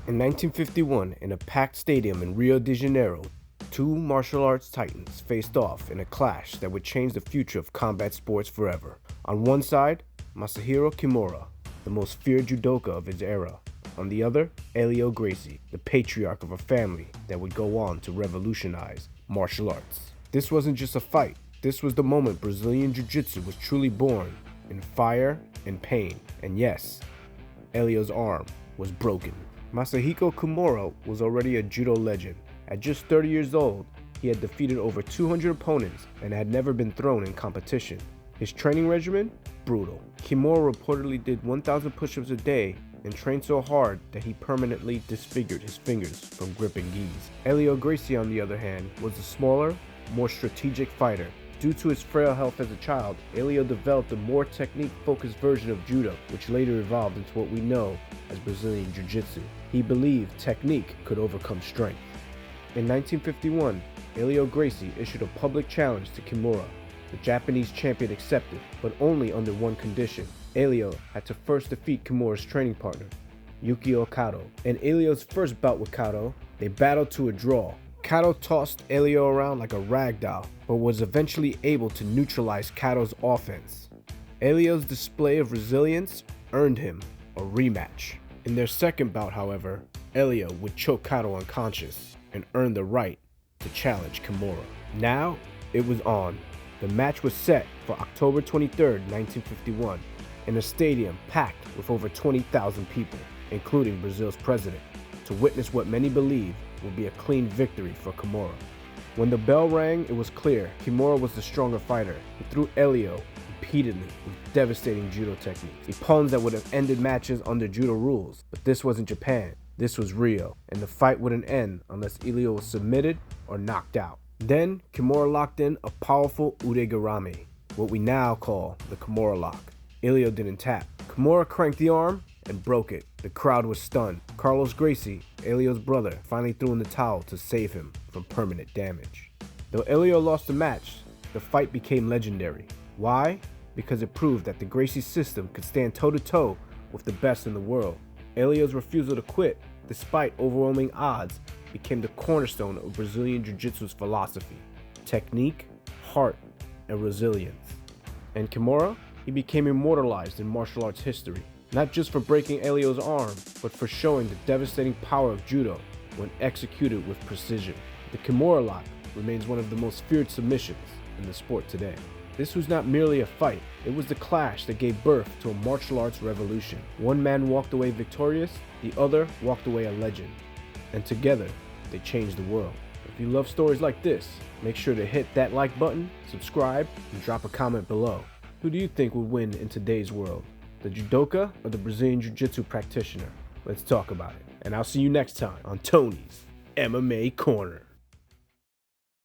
In 1951, in a packed stadium in Rio de Janeiro, two martial arts titans faced off in a clash that would change the future of combat sports forever. On one side, Masahiko Kimura, the most feared judoka of his era. On the other, Helio Gracie, the patriarch of a family that would go on to revolutionize martial arts. This wasn't just a fight. This was the moment Brazilian Jiu-Jitsu was truly born, in fire and pain. And yes, Helio's arm was broken. Masahiko Kimura was already a judo legend. At just 30 years old, he had defeated over 200 opponents and had never been thrown in competition. His training regimen? Brutal. Kimura reportedly did 1,000 push-ups a day and trained so hard that he permanently disfigured his fingers from gripping gis. Helio Gracie, on the other hand, was a smaller, more strategic fighter. Due to his frail health as a child, Helio developed a more technique-focused version of judo, which later evolved into what we know as Brazilian Jiu-Jitsu. He believed technique could overcome strength. In 1951, Helio Gracie issued a public challenge to Kimura. The Japanese champion accepted, but only under one condition. Helio had to first defeat Kimura's training partner, Yukio Kato. In Helio's first bout with Kato, they battled to a draw. Kato tossed Helio around like a rag doll, but was eventually able to neutralize Kato's offense. Helio's display of resilience earned him a rematch. In their second bout, however, Helio would choke Kato unconscious and earn the right to challenge Kimura. Now, it was on. The match was set for October 23, 1951, in a stadium packed with over 20,000 people, including Brazil's president, to witness what many believe would be a clean victory for Kimura. When the bell rang, it was clear Kimura was the stronger fighter. He threw Helio repeatedly with devastating judo techniques, a pawns that would have ended matches under judo rules. But this wasn't Japan, this was Rio, and the fight wouldn't end unless Helio was submitted or knocked out. Then, Kimura locked in a powerful udegarami, what we now call the Kimura lock. Helio didn't tap. Kimura cranked the arm and broke it. The crowd was stunned. Carlos Gracie, Helio's brother, finally threw in the towel to save him from permanent damage. Though Helio lost the match, the fight became legendary. Why? Because it proved that the Gracie system could stand toe-to-toe with the best in the world. Helio's refusal to quit, despite overwhelming odds, became the cornerstone of Brazilian Jiu-Jitsu's philosophy: technique, heart, and resilience. And Kimura? He became immortalized in martial arts history, not just for breaking Helio's arm, but for showing the devastating power of judo when executed with precision. The Kimura lock remains one of the most feared submissions in the sport today. This was not merely a fight, it was the clash that gave birth to a martial arts revolution. One man walked away victorious, the other walked away a legend. And together, they changed the world. If you love stories like this, make sure to hit that like button, subscribe, and drop a comment below. Who do you think would win in today's world? The judoka or the Brazilian Jiu-Jitsu practitioner? Let's talk about it. And I'll see you next time on Tony's MMA Corner.